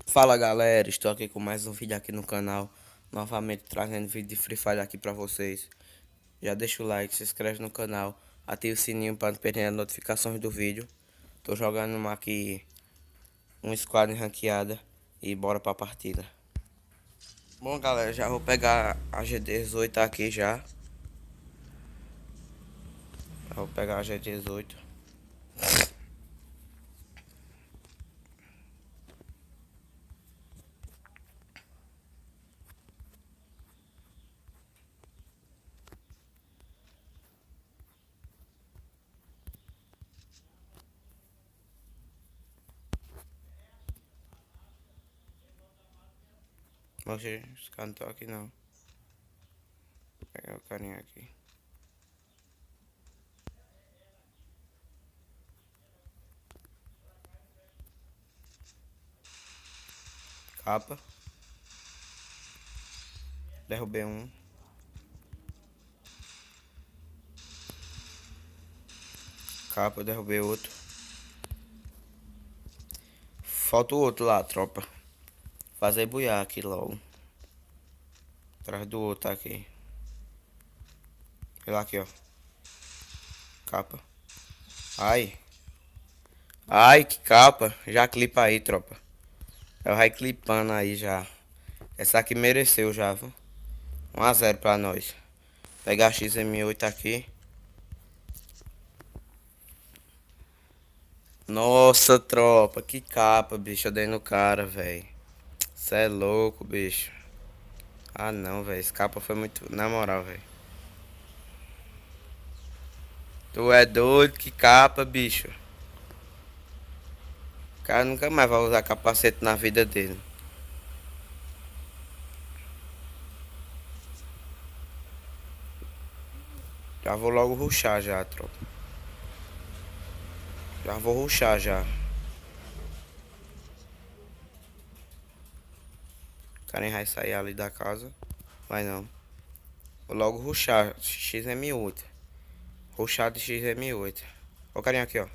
Fala galera, estou aqui com mais um vídeo aqui no canal, novamente trazendo vídeo de Free Fire aqui pra vocês. Já deixa o like, se inscreve no canal, ativa o sininho para não perder as notificações do vídeo. Tô jogando aqui um squad ranqueada e bora pra partida. Bom galera, já vou pegar a G18 aqui já. Vou pegar a G18. Oxe, os caras não estão aqui não. Vou pegar o carinha aqui. Capa. Derrubei um. Capa, derrubei outro. Falta o outro lá, tropa. Fazer buiar aqui logo. Atrás do outro aqui. Olha lá aqui, ó. Capa. Ai. Ai, que capa. Já clipa aí, tropa. Eu vai clipando aí já. Essa aqui mereceu já, viu? 1 a 0 pra nós. Pegar a XM8 aqui. Nossa, tropa. Que capa, bicho. Eu dei no cara, velho. Cê é louco, bicho. Ah, não, velho. Esse capa foi muito... Na moral, velho. Tu é doido? Que capa, bicho. O cara nunca mais vai usar capacete na vida dele. Já vou logo rushar já, tropa. Já vou rushar já. O cara vai sair ali da casa. Vai não. Vou logo rushar. XM8. Rushar de XM8. Ó o carinha aqui, ó.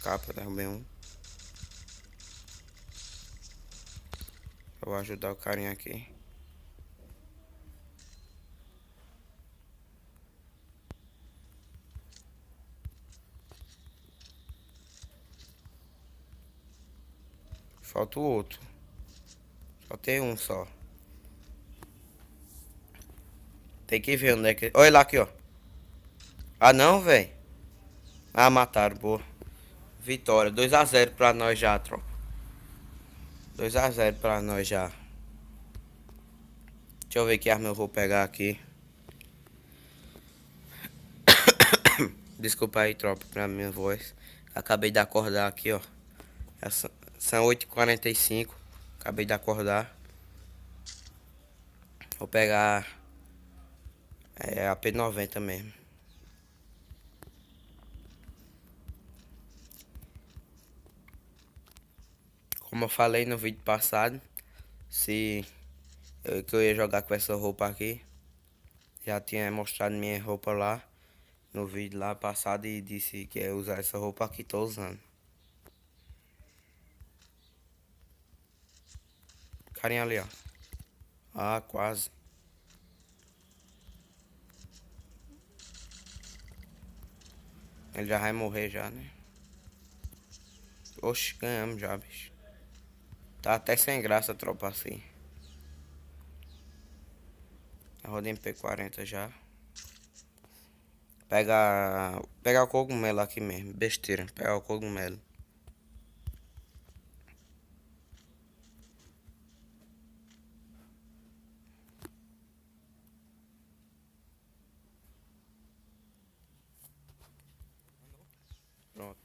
Capa, derrubei um. Eu vou ajudar o carinha aqui. Falta o outro. Só tem um só. Tem que ver onde é que... Olha lá aqui, ó. Ah, não, velho. Ah, mataram, boa. Vitória. 2 a 0 pra nós já, tropa. 2 a 0 pra nós já. Deixa eu ver que arma eu vou pegar aqui. Desculpa aí, tropa, pela minha voz. Acabei de acordar aqui, ó. São 8h45. Acabei de acordar. Vou pegar a P90 mesmo. Como eu falei no vídeo passado, que eu ia jogar com essa roupa aqui. Já tinha mostrado minha roupa lá no vídeo lá passado e disse que ia usar essa roupa aqui, tô usando. Carinha ali, ó. Ah, quase. Ele já vai morrer já, né? Oxe, ganhamos já, bicho. Tá até sem graça, tropa, assim. A roda MP40 já. Pegar o cogumelo aqui mesmo. Besteira. Pegar o cogumelo. Pronto.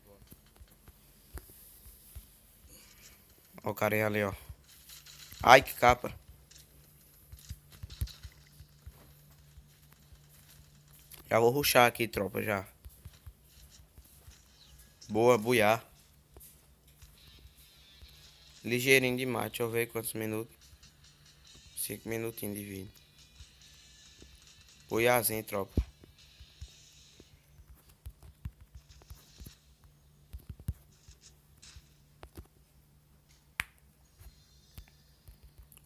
Ó o carinha ali, ó. Ai, que capa. Já vou rushar aqui, tropa, já. Boa, buiar. Ligeirinho demais. Deixa eu ver quantos minutos. 5 minutinhos de vídeo. Buiazinho, tropa.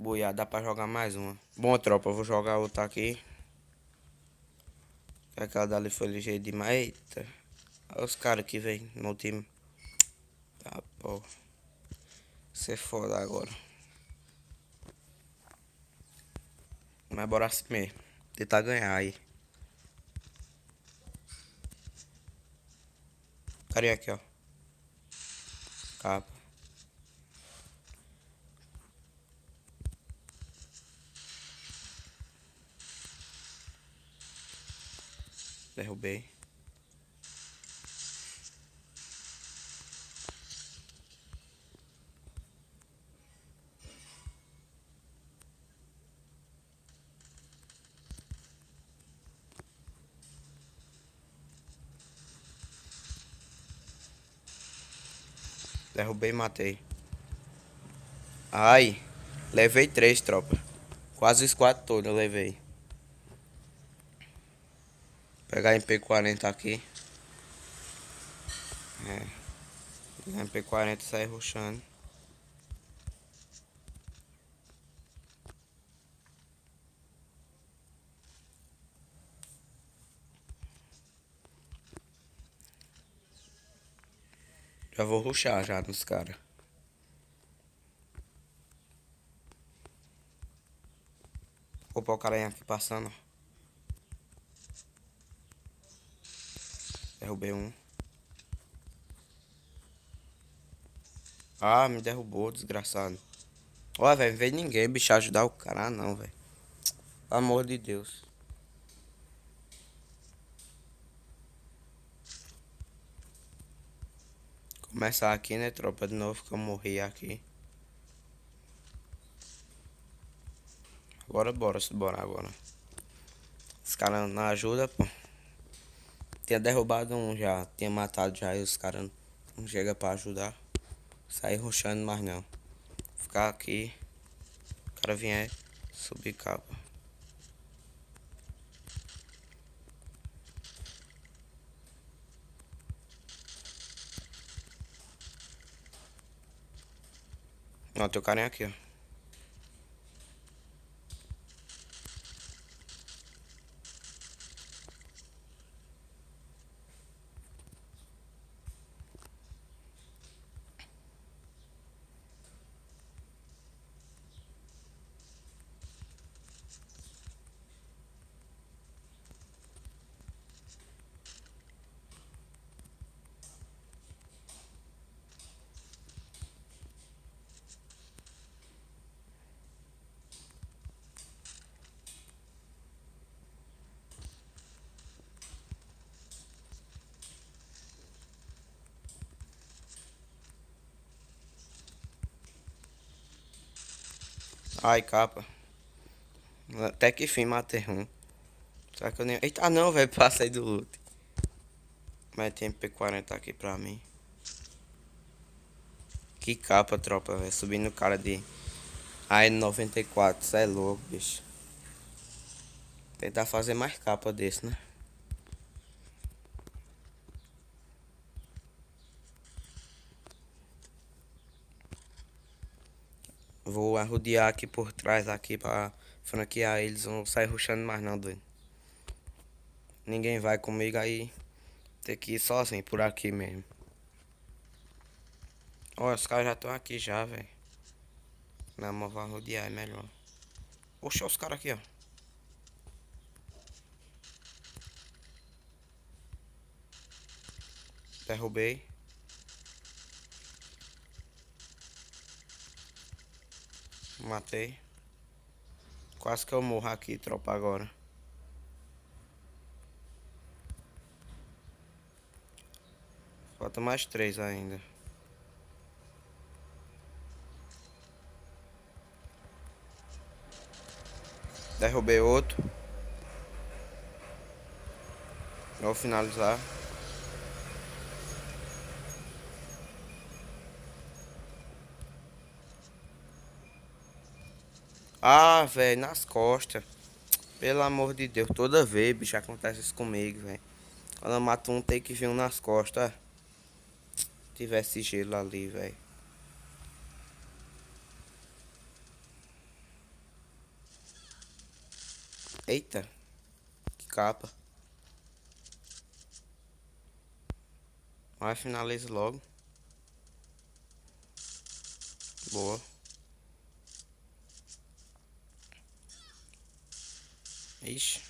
Boiar, dá pra jogar mais uma. Bom, tropa, eu vou jogar outra aqui. Aquela dali foi ligeiro demais. Eita. Olha os caras que vem no time. Tá, pô. Você foda agora. Mas bora assim mesmo. Tentar ganhar aí. Carinha aqui, ó. Capa. Derrubei. Derrubei e matei. Ai. Levei 3, tropa. Quase o squad todo eu levei. Pegar MP40 aqui. É. Pegar MP40 e sair rushando. Já vou rushar já nos caras. Opa, o cara aqui passando. Derrubei um. Ah, me derrubou, desgraçado. Ó, velho, não veio ninguém, bicho, ajudar o cara, não, velho. Pelo amor de Deus. Começar aqui, né, tropa, de novo, que eu morri aqui. Agora bora, se bora agora. Os caras não ajudam, pô. Tinha derrubado um já, tinha matado já e os caras não chegam pra ajudar. Sair rushando mais não. Ficar aqui. O cara vier subir capa. Ó, tem o carinha aqui, ó. Ai, capa. Até que enfim matei um. Só que eu nem. Eita, não, velho. Passei do loot. Mas tem MP40 aqui pra mim. Que capa, tropa, velho. Subindo o cara de AN94. Cê é louco, bicho. Tentar fazer mais capa desse, né? Vou arrodear aqui por trás aqui pra franquear eles. Não sair rushando mais não, doido. Ninguém vai comigo aí. Tem que ir sozinho por aqui mesmo. Olha, os caras já estão aqui já, velho. Não, mas vou arrodear, é melhor. Oxa, os caras aqui, ó. Derrubei. Matei. Quase que eu morro aqui, tropa, agora. Falta mais 3 ainda. Derrubei outro. Vou finalizar. Ah, velho, nas costas. Pelo amor de Deus, toda vez, bicho, acontece isso comigo, velho. Quando eu mato um, tem que vir um nas costas. Tivesse gelo ali, velho. Eita, que capa. Vai, finaliza logo. Boa. Ixi.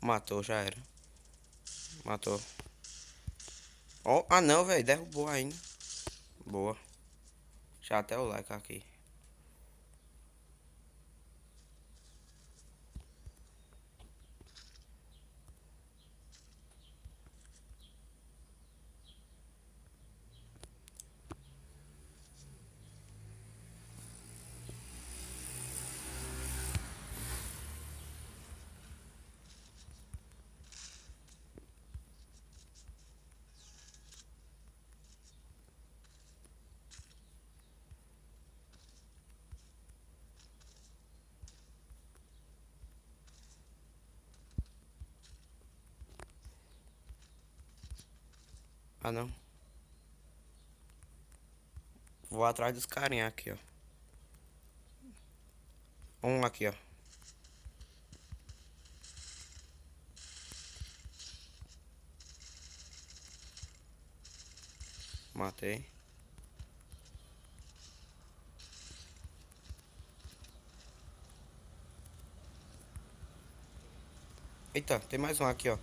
Matou, já era. Matou. Oh, ah não, velho. Derrubou ainda. Boa. Já até o like aqui. Ah não. Vou atrás dos carinha aqui, ó. Um aqui, ó. Matei. Eita, tem mais um aqui, ó.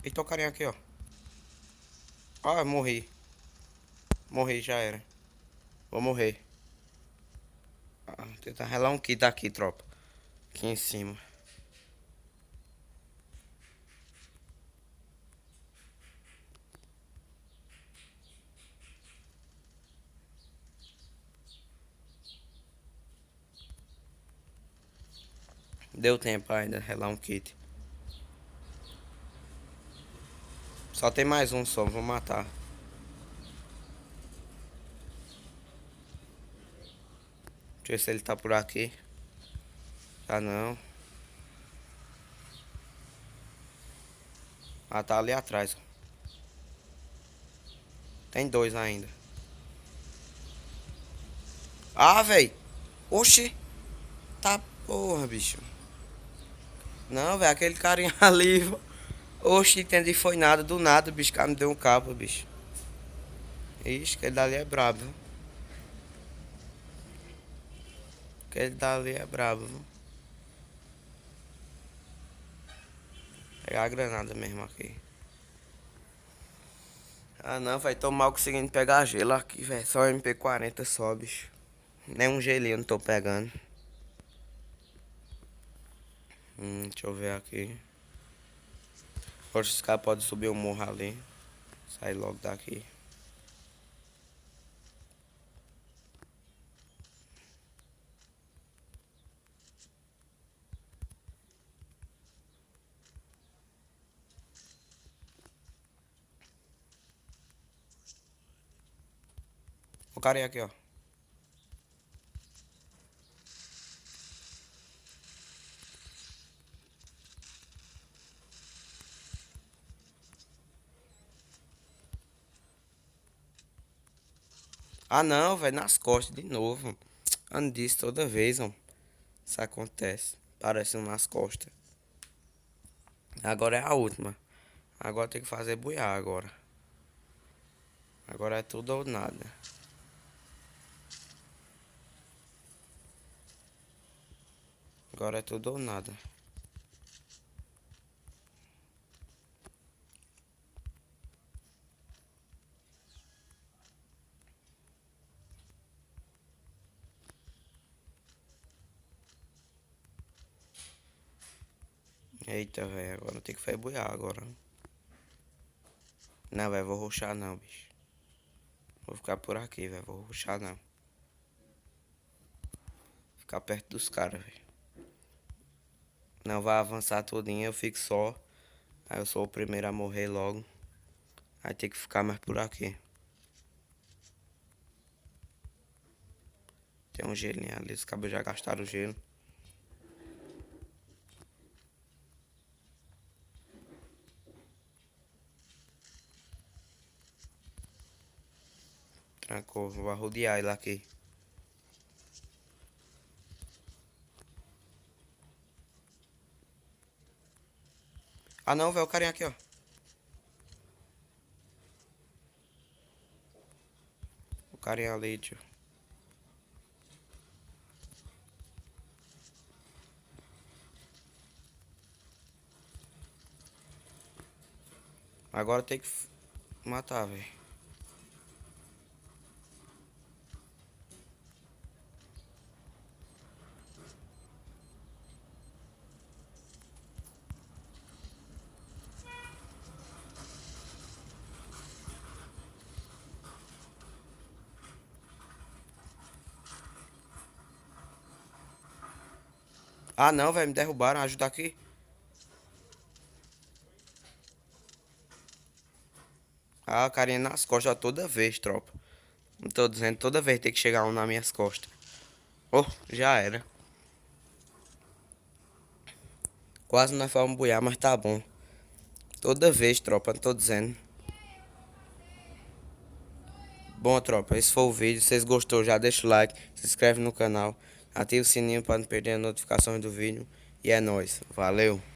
Eita, o carinha aqui, ó. Ah, morri. Morri, já era. Vou morrer. Ah, tentar relar um kit aqui, tropa. Aqui em cima. Deu tempo ainda, relar um kit. Só tem mais um só, vou matar. Deixa eu ver se ele tá por aqui. Tá não. Ah, tá ali atrás. Tem dois ainda. Ah, véi. Oxi. Tá porra, bicho. Não, velho, aquele carinha ali. Oxi, entendi, foi nada. Do nada, o bicho, cara me deu um cabo, bicho. Ixi, aquele dali é brabo, viu? Aquele dali é brabo, viu? Pegar a granada mesmo aqui. Ah não, vai tô mal conseguindo pegar gelo aqui, velho. Só MP40 só, bicho. Nem um gelinho eu não tô pegando. Deixa eu ver aqui. Hoje os caras podem subir o morro ali. Sai logo daqui. O cara é aqui, ó. Ah não, velho, nas costas de novo. Ando disso toda vez, ó. Isso acontece. Parece um nas costas. Agora é a última. Agora tem que fazer buiar agora. Agora é tudo ou nada. Agora é tudo ou nada. Eita, velho. Agora tem que fazer buiar agora. Não, velho, vou rushar não, bicho. Vou ficar por aqui, velho. Vou rushar não. Ficar perto dos caras, velho. Não vai avançar tudinho, eu fico só. Aí eu sou o primeiro a morrer logo. Aí tem que ficar mais por aqui. Tem um gelinho ali, os cabos já gastaram o gelo. Trancou, vou arrodear ele aqui. Ah não, velho, o carinha aqui, ó. O carinha ali, tio. Agora tem que matar, velho. Ah não, velho, me derrubaram, ajuda aqui. Ah, carinha nas costas toda vez, tropa. Não tô dizendo, toda vez tem que chegar um nas minhas costas. Oh, já era. Quase nós fomos buiar, mas tá bom. Toda vez, tropa, não tô dizendo. Bom, tropa, esse foi o vídeo. Se vocês gostou, já deixa o like, se inscreve no canal, ativa o sininho para não perder as notificações do vídeo. E é nóis. Valeu!